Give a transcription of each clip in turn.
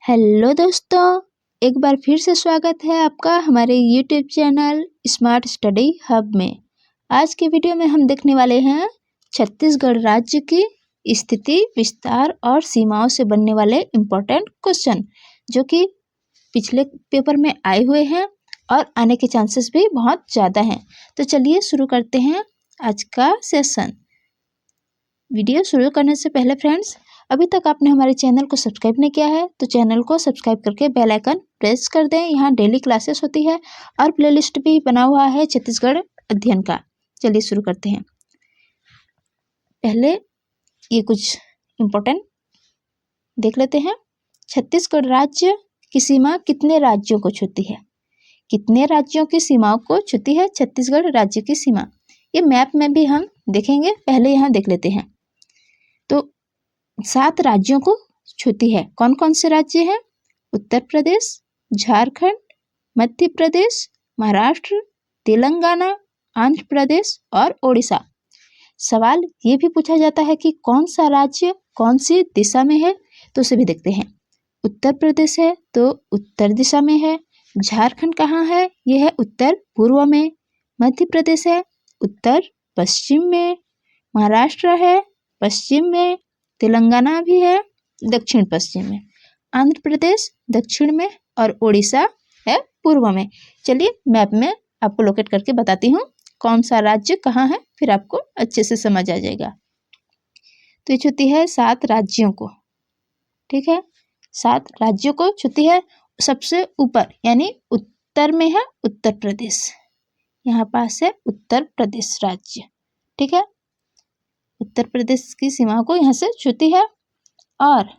Hello दोस्तों, एक बार फिर से स्वागत है आपका हमारे YouTube channel smart study hub में। आज की वीडियो में हम देखने वाले हैं छत्तीसगढ़ राज्य की स्थिति, विस्तार और सीमाओं से बनने वाले इम्पोर्टेंट क्वेश्चन, जो कि पिछले पेपर में आए हुए हैं और आने के चांसेस भी बहुत ज़्यादा हैं। तो चलिए शुरू करते हैं आज का सेशन। वीडियो शुरू करने से पहले फ्रेंड्स, अभी तक आपने हमारे चैनल को सब्सक्राइब नहीं किया है तो चैनल को सब्सक्राइब करके बेल आइकन प्रेस कर दें। यहाँ डेली क्लासेस होती है और प्लेलिस्ट भी बना हुआ है छत्तीसगढ़ अध्ययन का। चलिए शुरू करते हैं। पहले ये कुछ इम्पोर्टेंट देख लेते हैं। छत्तीसगढ़ राज्य की सीमा कितने राज्यों को छूती है? कितने राज्यों की सीमाओं को छूती है छत्तीसगढ़ राज्य की सीमा? ये मैप में भी हम देखेंगे, पहले यहाँ देख लेते हैं। तो 7 राज्यों को छूती है। कौन कौन से राज्य हैं? उत्तर प्रदेश, झारखंड, मध्य प्रदेश, महाराष्ट्र, तेलंगाना, आंध्र प्रदेश और ओडिशा। सवाल ये भी पूछा जाता है कि कौन सा राज्य कौन सी दिशा में है, तो उसे भी देखते हैं। उत्तर प्रदेश है तो उत्तर दिशा में है। झारखंड कहाँ है? यह है उत्तर पूर्व में। मध्य प्रदेश है उत्तर पश्चिम में। महाराष्ट्र है पश्चिम में। तेलंगाना भी है दक्षिण पश्चिम में। आंध्र प्रदेश दक्षिण में और ओडिशा है पूर्व में। चलिए मैप में आपको लोकेट करके बताती हूँ कौन सा राज्य कहाँ है, फिर आपको अच्छे से समझ आ जाएगा। तो ये छूती है 7 राज्यों को, ठीक है। 7 राज्यों को छूती है। सबसे ऊपर यानी उत्तर में है उत्तर प्रदेश, यहाँ पास है उत्तर प्रदेश राज्य, ठीक है। उत्तर प्रदेश की सीमा को यहाँ से छूती है। और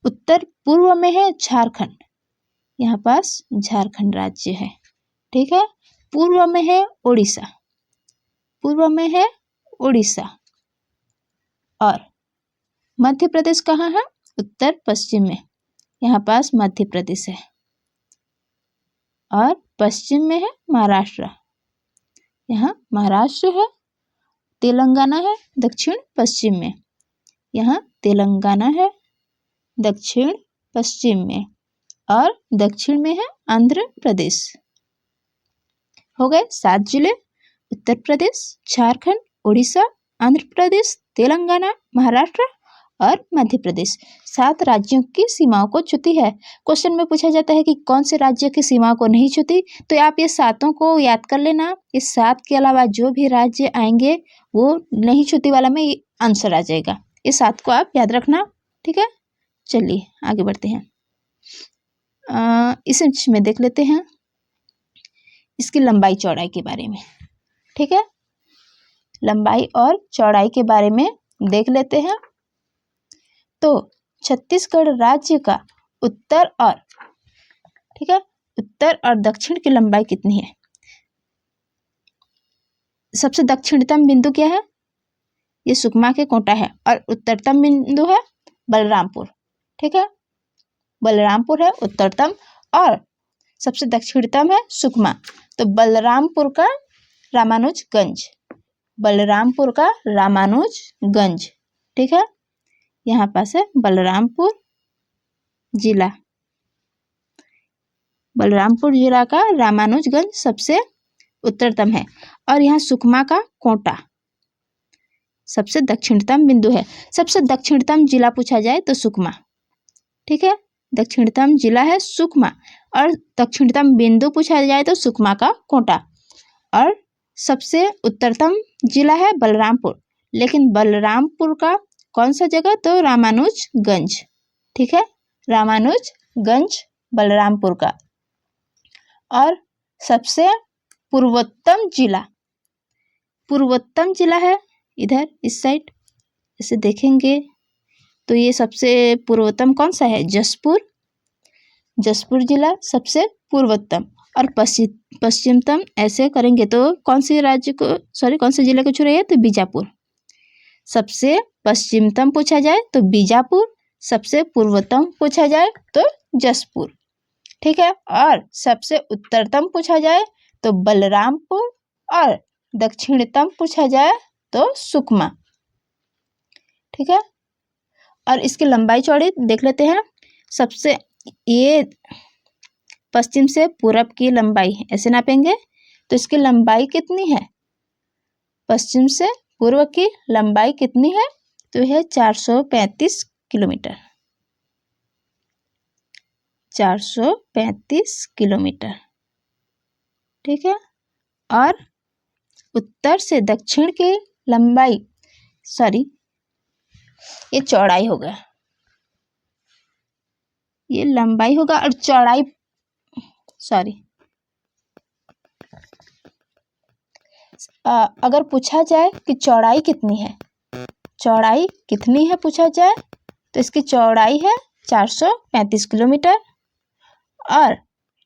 उत्तर पूर्व में है झारखंड, यहाँ पास झारखंड राज्य है, ठीक है। पूर्व में है ओडिशा, पूर्व में है ओडिशा। और मध्य प्रदेश कहाँ है? उत्तर पश्चिम में, यहाँ पास मध्य प्रदेश है। और पश्चिम में है महाराष्ट्र, यहाँ महाराष्ट्र है। तेलंगाना है दक्षिण पश्चिम में, यहाँ तेलंगाना है दक्षिण पश्चिम में। और दक्षिण में है आंध्र प्रदेश। हो गए 7 जिले: उत्तर प्रदेश, झारखंड, उड़ीसा, आंध्र प्रदेश, तेलंगाना, महाराष्ट्र और मध्य प्रदेश। 7 राज्यों की सीमाओं को छूती है। क्वेश्चन में पूछा जाता है कि कौन से राज्य की सीमाओं को नहीं छूती, तो आप ये 7 को याद कर लेना। इस 7 के अलावा जो भी राज्य आएंगे वो नहीं छूती वाला में आंसर आ जाएगा। इस 7 को आप याद रखना, ठीक है। चलिए आगे बढ़ते हैं। इस में देख लेते हैं इसकी लंबाई चौड़ाई के बारे में, ठीक है। लंबाई और चौड़ाई के बारे में देख लेते हैं। तो छत्तीसगढ़ राज्य का उत्तर और, ठीक है, उत्तर और दक्षिण की लंबाई कितनी है? सबसे दक्षिणतम बिंदु क्या है? ये सुकमा के कोटा है। और उत्तरतम बिंदु है बलरामपुर, ठीक है। बलरामपुर है उत्तरतम और सबसे दक्षिणतम है सुकमा। तो बलरामपुर का रामानुजगंज, बलरामपुर का रामानुजगंज, ठीक है। यहाँ पास है बलरामपुर जिला। बलरामपुर जिला का रामानुजगंज सबसे उत्तरतम है। और यहाँ सुकमा का कोटा सबसे दक्षिणतम बिंदु है। सबसे दक्षिणतम जिला पूछा जाए तो सुकमा, ठीक है। दक्षिणतम जिला है सुकमा। और दक्षिणतम बिंदु पूछा जाए तो सुकमा का कोटा। और सबसे उत्तरतम जिला है बलरामपुर, लेकिन बलरामपुर का कौन सा जगह? तो रामानुजगंज, ठीक है। रामानुजगंज बलरामपुर का। और सबसे पूर्वोत्तम जिला, पूर्वोत्तम जिला है इधर इस साइड, इसे देखेंगे तो ये सबसे पूर्वोत्तम कौन सा है? जशपुर। जशपुर जिला सबसे पूर्वोत्तम। और पश्चिमतम ऐसे करेंगे तो कौन से राज्य को, कौन से जिले को छू रही है? तो बीजापुर। सबसे पश्चिमतम पूछा जाए तो बीजापुर, सबसे पूर्वोत्तम पूछा जाए तो जशपुर, ठीक है। और सबसे उत्तरतम पूछा जाए तो बलरामपुर और दक्षिणतम पूछा जाए तो सुकमा, ठीक है। और इसकी लंबाई चौड़ी देख लेते हैं। सबसे ये पश्चिम से पूरब की लंबाई है, ऐसे नापेंगे तो इसकी लंबाई कितनी है, पश्चिम से पूर्व की लंबाई कितनी है, तो यह 435 किलोमीटर, 435 किलोमीटर। ठीक है। और उत्तर से दक्षिण की लंबाई, सॉरी ये चौड़ाई होगा, ये लंबाई होगा और चौड़ाई, सॉरी अगर पूछा जाए कि चौड़ाई कितनी है, चौड़ाई कितनी है पूछा जाए तो इसकी चौड़ाई है 435 किलोमीटर। और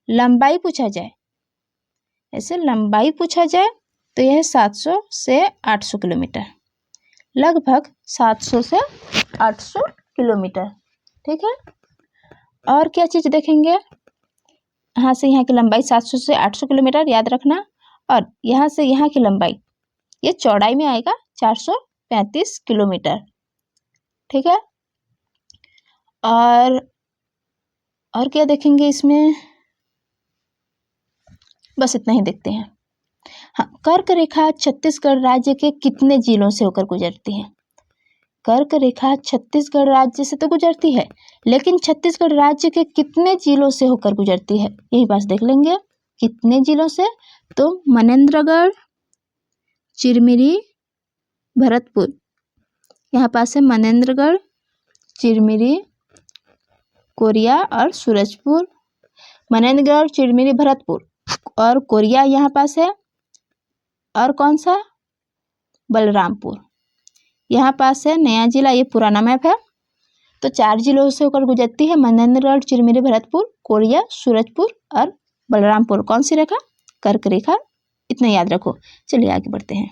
लंबाई पूछा जाए, ऐसे लंबाई पूछा जाए तो यह 700 से 800 किलोमीटर, लगभग 700 से 800 किलोमीटर। ठीक है। और क्या चीज़ देखेंगे, यहाँ से यहाँ की लंबाई 700 से 800 किलोमीटर याद रखना, और यहाँ से यहाँ की लंबाई ये चौड़ाई में आएगा 435 किलोमीटर। ठीक है। और क्या देखेंगे इसमें, बस इतना ही देखते हैं। हाँ, कर्क रेखा छत्तीसगढ़ राज्य के कितने जिलों से होकर गुजरती है, कर्क रेखा छत्तीसगढ़ राज्य से तो गुजरती है, लेकिन छत्तीसगढ़ राज्य के कितने जिलों से होकर गुजरती है, यही बात देख लेंगे कितने जिलों से। तो मनेन्द्रगढ़, चिरमिरी, भरतपुर, यहाँ पास है मनेन्द्रगढ़, चिरमिरी, कोरिया और सूरजपुर। मनेन्द्रगढ़, चिरमिरी, भरतपुर और कोरिया यहाँ पास है, और कौन सा, बलरामपुर यहाँ पास है, नया जिला, ये पुराना मैप है। तो 4 जिलों से होकर गुजरती है, मनेन्द्रगढ़, चिरमिरी, भरतपुर, कोरिया, सूरजपुर और बलरामपुर। कौन सी रेखा, कर्क रेखा, इतना याद रखो। चलिए आगे बढ़ते हैं।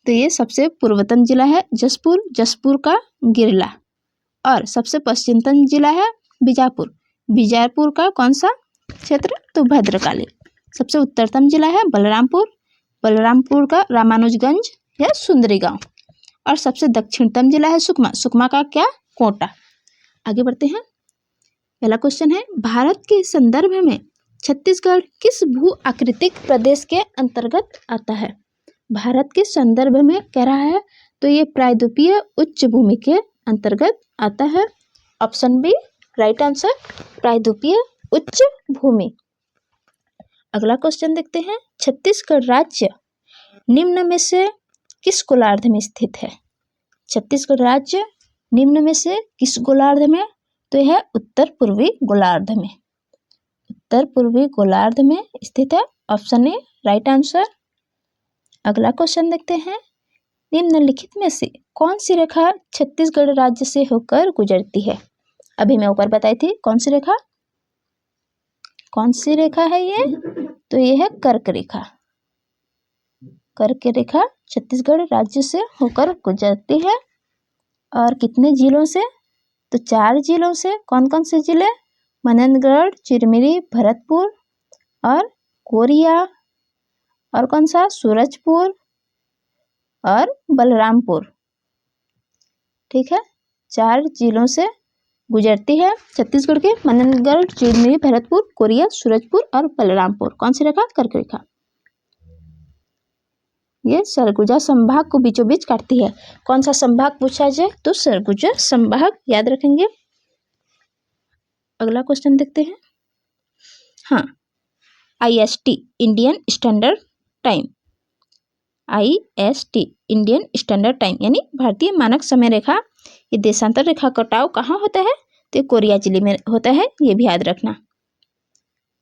तो ये सबसे पूर्वतम जिला है जसपुर, जसपुर का गिरला, और सबसे पश्चिमतम जिला है बीजापुर, बीजापुर का कौन सा क्षेत्र, तो भद्रकाली। सबसे उत्तरतम जिला है बलरामपुर, बलरामपुर का रामानुजगंज या सुंदरी गांव, और सबसे दक्षिणतम जिला है सुकमा, सुकमा का क्या, कोटा। आगे बढ़ते हैं। पहला क्वेश्चन है, भारत के संदर्भ में छत्तीसगढ़ किस भू आकृतिक प्रदेश के अंतर्गत आता है, भारत के संदर्भ में कह रहा है तो ये प्रायद्वीपीय उच्च भूमि के अंतर्गत आता है। ऑप्शन बी राइट आंसर, प्रायद्वीपीय उच्च भूमि। अगला क्वेश्चन देखते हैं, छत्तीसगढ़ राज्य निम्न में से किस गोलार्ध में स्थित है, छत्तीसगढ़ राज्य निम्न में से किस गोलार्ध में, तो यह उत्तर पूर्वी गोलार्ध में, उत्तर पूर्वी गोलार्ध में स्थित है। Option A right answer. अगला क्वेश्चन देखते हैं, निम्नलिखित में से कौन सी रेखा छत्तीसगढ़ राज्य से होकर गुजरती है, अभी मैं ऊपर बताई थी कौन सी रेखा, कौन सी रेखा है ये, तो ये है कर्क रेखा, कर्क रेखा छत्तीसगढ़ राज्य से होकर गुजरती है। और कितने जिलों से, तो 4 जिलों से। कौन कौन से जिले, मनेन्द्रगढ़, चिरमिरी, भरतपुर और कोरिया, और कौन सा, सूरजपुर और बलरामपुर। ठीक है, 4 जिलों से गुजरती है छत्तीसगढ़ के, मनेन्द्रगढ़, चिरमिरी, भरतपुर, कोरिया, सूरजपुर और बलरामपुर। कौन सी रेखा, कर्क रेखा। ये सरगुजा संभाग को बीचों बीच काटती है। कौन सा संभाग पूछा जाए तो सरगुजा संभाग याद रखेंगे। अगला क्वेश्चन देखते हैं। हाँ, IST Indian standard time, IST Indian standard time यानी भारतीय मानक समय रेखा, ये देशांतर रेखा कटाव कहाँ होता है, तो कोरिया जिले में होता है, ये भी याद रखना।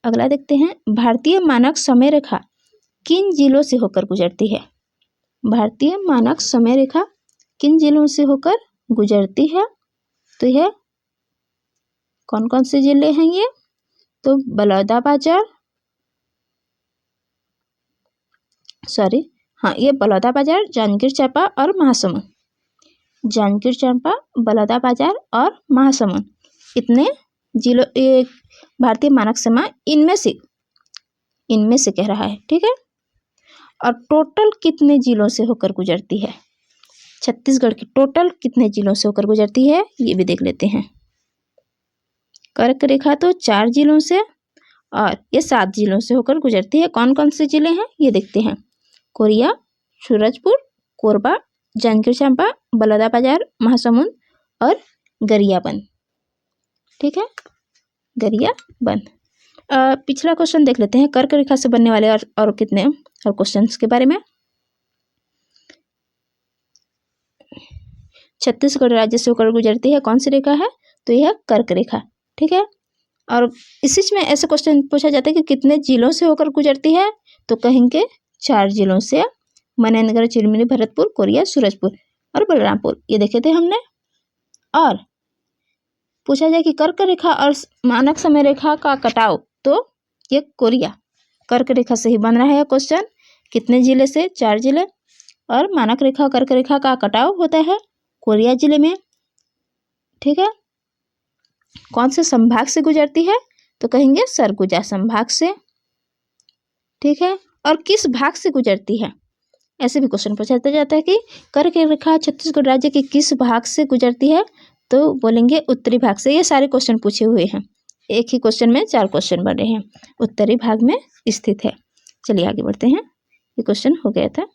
अगला देखते हैं, भारतीय मानक समय रेखा किन जिलों से होकर गुजरती है, भारतीय मानक समय रेखा किन जिलों से होकर गुजरती है, तो यह कौन कौन से जिले हैं ये, तो बलौदाबाजार, ये बलौदाबाजार, जांजगीर चांपा और महासमुंद, जांजगीर चांपा, बलौदाबाजार और महासमुंद, इतने जिलों, ये भारतीय मानक समय इनमें से कह रहा है। ठीक है। और टोटल कितने जिलों से होकर गुजरती है, छत्तीसगढ़ की टोटल कितने जिलों से होकर गुजरती है, ये भी देख लेते हैं। कर्क रेखा तो 4 जिलों से और ये 7 जिलों से होकर गुजरती है। कौन कौन से जिले हैं ये देखते हैं। कोरिया, सूरजपुर, कोरबा, जांजगीर चांपा, बलौदाबाजार, महासमुंद और गरियाबंद। ठीक है, गरियाबंद। पिछला क्वेश्चन देख लेते हैं, कर्क रेखा से बनने वाले और कितने और क्वेश्चंस के बारे में। छत्तीसगढ़ राज्य से होकर गुजरती है, कौन सी रेखा है, तो यह कर्क रेखा। ठीक है, और इसी में ऐसे क्वेश्चन पूछा जाता है कि कितने जिलों से होकर गुजरती है, तो कहेंगे 4 जिलों से, मनेन्द्रगढ़, चिरमिरी, भरतपुर, कोरिया, सूरजपुर और बलरामपुर, ये देखे थे हमने। और पूछा जाए कि कर्क रेखा और मानक समय रेखा का कटाव, तो ये कोरिया कर्क रेखा से ही बन रहा है क्वेश्चन। कितने जिले से, 4 जिले, और मानक रेखा कर्क रेखा का कटाव होता है कोरिया जिले में। ठीक है, कौन से संभाग से गुजरती है, तो कहेंगे सरगुजा संभाग से। ठीक है, और किस भाग से गुजरती है, ऐसे भी क्वेश्चन पूछा जाता है कि कर्क रेखा छत्तीसगढ़ राज्य के किस भाग से गुजरती है, तो बोलेंगे उत्तरी भाग से। ये सारे क्वेश्चन पूछे हुए हैं, एक ही क्वेश्चन में 4 क्वेश्चन बने हैं, उत्तरी भाग में स्थित है। चलिए आगे बढ़ते हैं, ये क्वेश्चन हो गया था।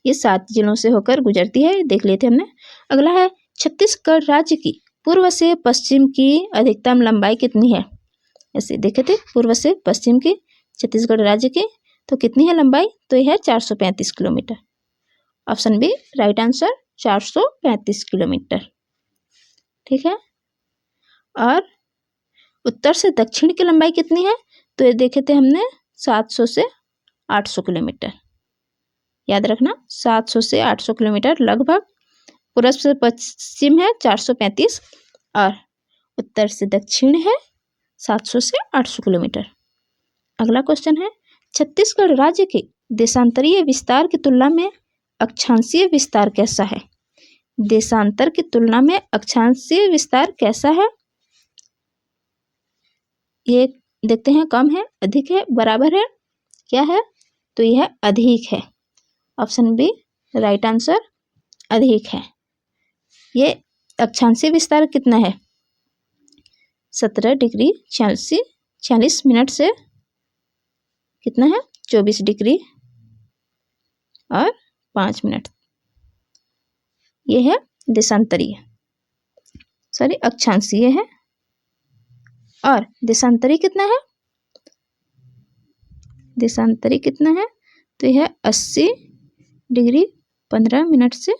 ये 7 जिलों से होकर गुजरती है, देख लिए थे हमने। अगला है, छत्तीसगढ़ राज्य की पूर्व से पश्चिम की अधिकतम लंबाई कितनी है, ऐसे देखे थे। पूर्व से पश्चिम की छत्तीसगढ़ राज्य की तो कितनी है लंबाई, तो यह है 435 kilometre. Option B right answer, 435 kilometre. ठीक है, और उत्तर से दक्षिण की लंबाई कितनी है, तो ये देखे थे हमने 700 से 800 किलोमीटर। याद रखना, 700 से 800 किलोमीटर लगभग। पूर्व से पश्चिम है 435 और उत्तर से दक्षिण है 700 से 800 किलोमीटर। अगला क्वेश्चन है, छत्तीसगढ़ राज्य के देशांतरीय विस्तार की तुलना में अक्षांशीय विस्तार कैसा है। देशांतर की तुलना में अक्षांशीय विस्तार कैसा है, ये देखते हैं। कम है, अधिक है, बराबर है, क्या है, तो यह अधिक है। ऑप्शन बी राइट आंसर, अधिक है। ये अक्षांशीय विस्तार कितना है, 17 डिग्री 46 मिनट से कितना है, 24 डिग्री और 5 मिनट। ये है देशांतरीय, सॉरी अक्षांशीय है। और देशांतरी कितना है, देशांतरी कितना है, तो यह 80 डिग्री 15 मिनट से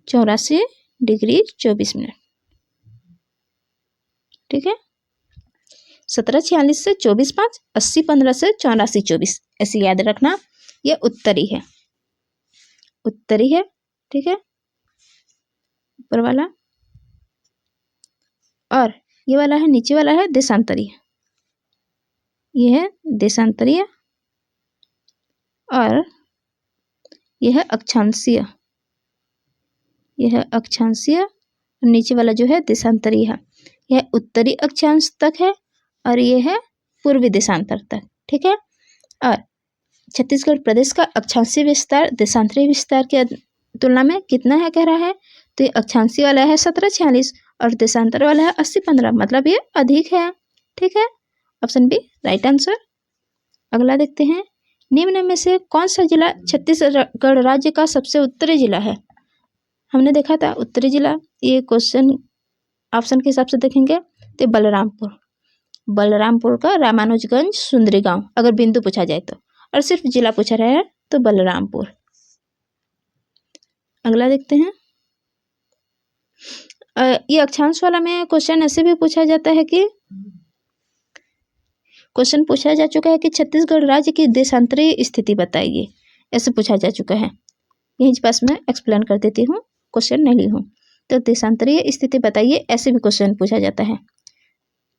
84 डिग्री 24 मिनट। ठीक है, 1746 से 24/5, 80-15 से 84-24, ऐसे याद रखना। ये उत्तरी है, उत्तरी है। ठीक है, ऊपर वाला, और ये वाला है, नीचे वाला है देशांतरीय। ये है देशांतरीय और यह है अक्षांशीय। यह है अक्षांशीय और नीचे वाला जो है देशांतरीय है। यह उत्तरी अक्षांश तक है और यह है पूर्वी देशांतर तक। ठीक है, और छत्तीसगढ़ प्रदेश का अक्षांशीय विस्तार देशांतरीय विस्तार की तुलना में कितना है कह रहा है, तो ये अक्षांशीय वाला है 1746 और देशांतर वाला है 80-15, मतलब ये अधिक है। ठीक है, ऑप्शन बी राइट आंसर। अगला देखते हैं, निम्न में से कौन सा जिला छत्तीसगढ़ राज्य का सबसे उत्तरी जिला है। हमने देखा था उत्तरी जिला, ये क्वेश्चन ऑप्शन के हिसाब से देखेंगे तो बलरामपुर, बलरामपुर का रामानुजगंज सुंदरी गांव, अगर बिंदु पूछा जाए तो, और सिर्फ जिला पूछा रहा है तो बलरामपुर। अगला देखते हैं, ये अक्षांश वाला में क्वेश्चन ऐसे भी पूछा जाता है कि क्वेश्चन पूछा जा चुका है कि छत्तीसगढ़ राज्य की देशांतरीय स्थिति बताइए, ऐसे पूछा जा चुका है। यहीं पास मैं एक्सप्लेन कर देती हूँ, क्वेश्चन नहीं ली हूँ। तो देशांतरीय स्थिति बताइए, ऐसे भी क्वेश्चन पूछा जाता है,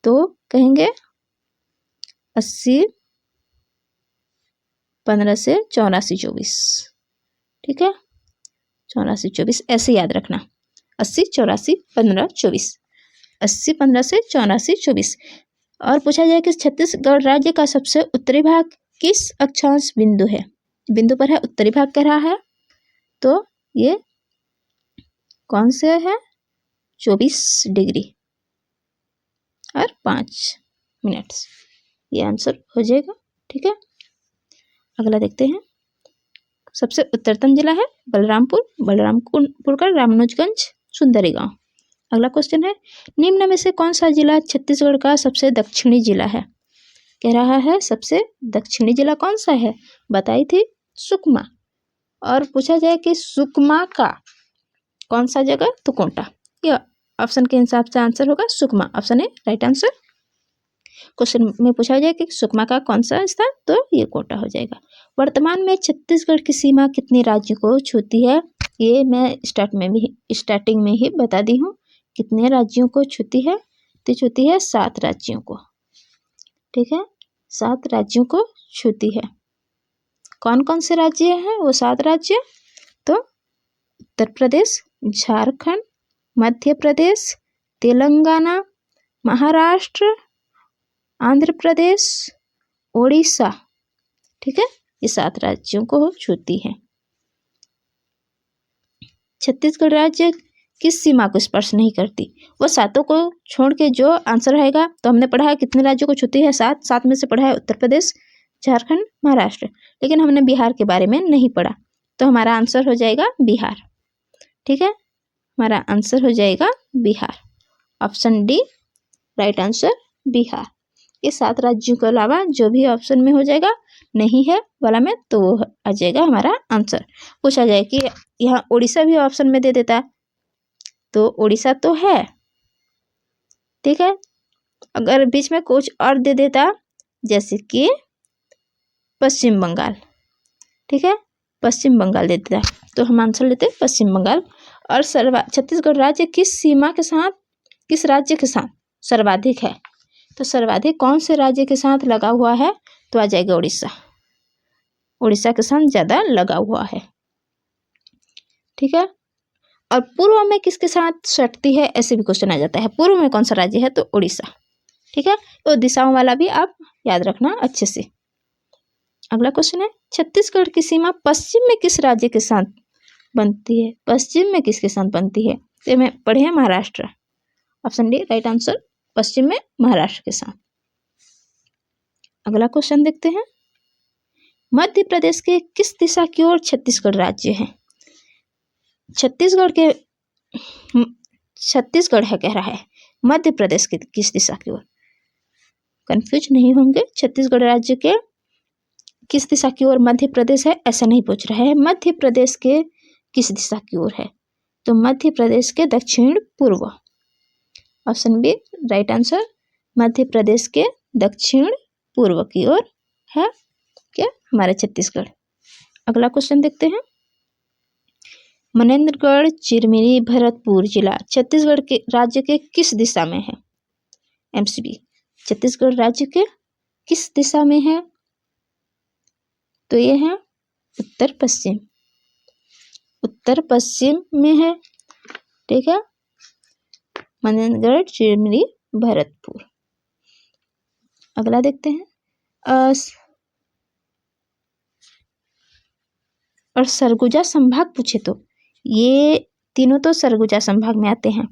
तो कहेंगे 80-15 से 84-24। ठीक है, 84-24 ऐसे याद रखना, 80-84-15-24, 80-15 से 84-24। और पूछा जाए कि छत्तीसगढ़ राज्य का सबसे उत्तरी भाग किस अक्षांश बिंदु है, बिंदु पर है, उत्तरी भाग कह रहा है, तो ये कौन से है, 24 डिग्री। और 5 मिनट। ये आंसर हो जाएगा। ठीक है, अगला देखते हैं। सबसे उत्तरतम जिला है बलरामपुर, बलरामपुर का रामानुजगंज सुंदरी गांव। अगला क्वेश्चन है, निम्न में से कौन सा जिला छत्तीसगढ़ का सबसे दक्षिणी जिला है? कह रहा है सबसे दक्षिणी जिला कौन सा है? बताई थी सुकमा। और पूछा जाए कि सुकमा का कौन सा जगह? तो कोंटा। यह ऑप्शन के हिसाब से आंसर होगा Sukma. Option A right answer. Question में पूछा जाए कि सुकमा का कौन सा स्थान? तो ये कोटा हो जाएगा। वर्तमान में छत्तीसगढ़ की सीमा कितने राज्यों को छूती है? ये मैं स्टार्टिंग में ही बता दी हूँ। कितने राज्यों को छूती है? तो छूती है 7 राज्यों को। ठीक है, 7 राज्यों को छूती है। कौन कौन से राज्य हैं वो 7 राज्य? तो उत्तर प्रदेश, झारखंड, मध्य प्रदेश, तेलंगाना, महाराष्ट्र, आंध्र प्रदेश, ओडिशा। ठीक है, ये 7 राज्यों को छूती है। छत्तीसगढ़ राज्य किस सीमा को स्पर्श नहीं करती? वो 7 को छोड़ के जो आंसर आएगा, तो हमने पढ़ा है कितने राज्यों को छूती है? 7 में से पढ़ा है उत्तर प्रदेश, झारखंड, महाराष्ट्र। लेकिन हमने बिहार के बारे में नहीं पढ़ा, तो हमारा आंसर हो जाएगा बिहार। ठीक है, हमारा आंसर हो जाएगा Bihar. Option D right answer Bihar. ये 7 राज्यों के अलावा जो भी ऑप्शन में हो जाएगा नहीं है वाला में, तो वो आ जाएगा हमारा आंसर। पूछा जाए कि यहाँ उड़ीसा भी ऑप्शन में दे देता, तो उड़ीसा तो है। ठीक है, अगर बीच में कुछ और दे देता जैसे कि पश्चिम बंगाल, ठीक है, पश्चिम बंगाल दे देता, तो हम आंसर लेते पश्चिम बंगाल। और छत्तीसगढ़ राज्य किस राज्य के साथ सर्वाधिक है? तो सर्वाधिक कौन से राज्य के साथ लगा हुआ है? तो आ जाएगा उड़ीसा। उड़ीसा के साथ ज्यादा लगा हुआ है। ठीक है, और पूर्व में किसके साथ सटती है? ऐसे भी क्वेश्चन आ जाता है। पूर्व में कौन सा राज्य है? तो उड़ीसा। ठीक है, तो दिशाओं वाला भी आप याद रखना अच्छे से। अगला क्वेश्चन है, छत्तीसगढ़ की सीमा पश्चिम में किस राज्य के साथ बनती है? पश्चिम में किसके साथ बनती है? तो मैं पढ़े Maharashtra. Option D right answer, पश्चिम में महाराष्ट्र के साथ। अगला क्वेश्चन देखते हैं, मध्य प्रदेश के किस दिशा की ओर छत्तीसगढ़ राज्य है? छत्तीसगढ़ है कह रहा है, मध्य प्रदेश के किस दिशा की ओर? कंफ्यूज नहीं होंगे, छत्तीसगढ़ राज्य के किस दिशा की ओर मध्य प्रदेश है ऐसा नहीं पूछ रहा है। मध्य प्रदेश के किस दिशा की ओर है? तो मध्य प्रदेश के दक्षिण पूर्व। Option B right answer, Madhya Pradesh के दक्षिण पूर्व की ओर है क्या हमारा छत्तीसगढ़। अगला क्वेश्चन देखते हैं, मनेन्द्रगढ़ चिरमिरी भरतपुर जिला छत्तीसगढ़ के राज्य के किस दिशा में है? एमसीबी, छत्तीसगढ़ राज्य के किस दिशा में है? तो ये है उत्तर पश्चिम। उत्तर पश्चिम में है। ठीक है, मनेन्द्रगढ़ चिरमिरी भरतपुर। अगला देखते हैं, और सरगुजा संभाग पूछे तो ये तीनों तो सरगुजा संभाग में आते हैं।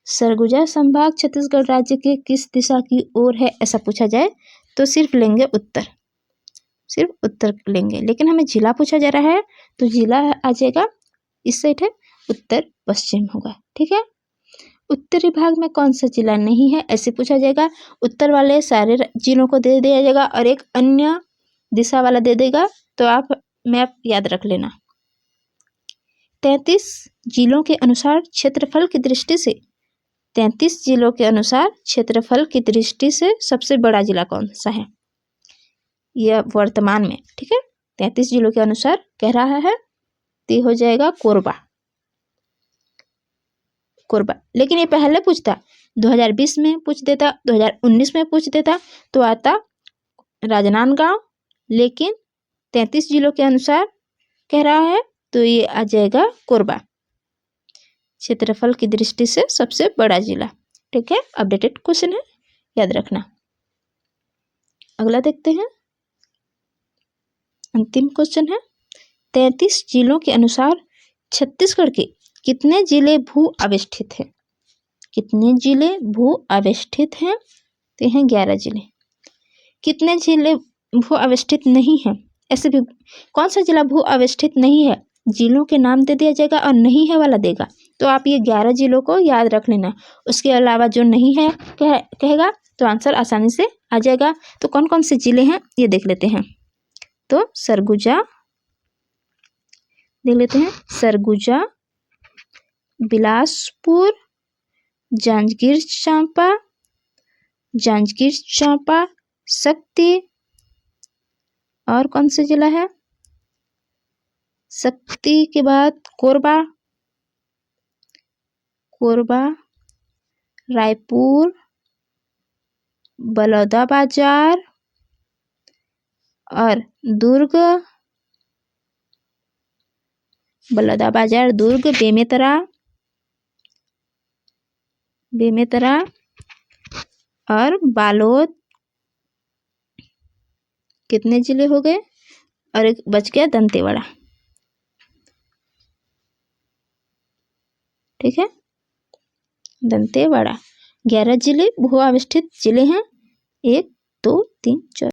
सरगुजा संभाग छत्तीसगढ़ राज्य के किस दिशा की ओर है ऐसा पूछा जाए तो सिर्फ लेंगे उत्तर, सिर्फ उत्तर लेंगे। लेकिन हमें जिला पूछा जा रहा है तो जिला आ जाएगा इस साइड है, उत्तर पश्चिम होगा। ठीक है, उत्तरी भाग में कौन सा जिला नहीं है ऐसे पूछा जाएगा। उत्तर वाले सारे जिलों को दे दिया जाएगा और एक अन्य दिशा वाला दे देगा, तो आप मैप याद रख लेना। 33 जिलों के अनुसार क्षेत्रफल की दृष्टि से 33 जिलों के अनुसार क्षेत्रफल की दृष्टि से सबसे बड़ा जिला कौन सा है? यह वर्तमान में। ठीक है, 33 जिलों के अनुसार कह रहा है तो हो जाएगा कोरबा। लेकिन ये पहले पूछता, 2020 में पूछ देता, 2019 में पूछ देता तो आता राजनांदगांव। लेकिन 33 जिलों के अनुसार कह रहा है तो ये आ जाएगा कोरबा, क्षेत्रफल की दृष्टि से सबसे बड़ा जिला। ठीक है, अपडेटेड क्वेश्चन है, याद रखना। अगला देखते हैं, अंतिम क्वेश्चन है, 33 जिलों के अनुसार छत्तीसगढ़ के कितने जिले भू आविष्ठित हैं? कितने जिले भू अवस्थित हैं? तो हैं 11 जिले। कितने जिले भू अवस्थित नहीं हैं? ऐसे भी कौन सा जिला भू अवस्थित नहीं है? जिलों के नाम दे दिया जाएगा और नहीं है वाला देगा। तो आप ये 11 जिलों को याद रख लेना। उसके अलावा जो नहीं है कहेगा तो आंसर आसानी से आ जाएगा। तो कौन कौन से जिले हैं ये देख लेते हैं। तो सरगुजा देख लेते हैं। सरगुजा, बिलासपुर, जांजगीर चांपा, शक्ति, और कौन सा जिला है? शक्ति के बाद कोरबा, रायपुर, बलौदाबाजार और दुर्ग, बेमेतरा और बालोद। कितने जिले हो गए? और एक बच गया दंतेवाड़ा। ठीक है, दंतेवाड़ा। 11 जिले भू अवस्थित जिले हैं। 1 2 3 4।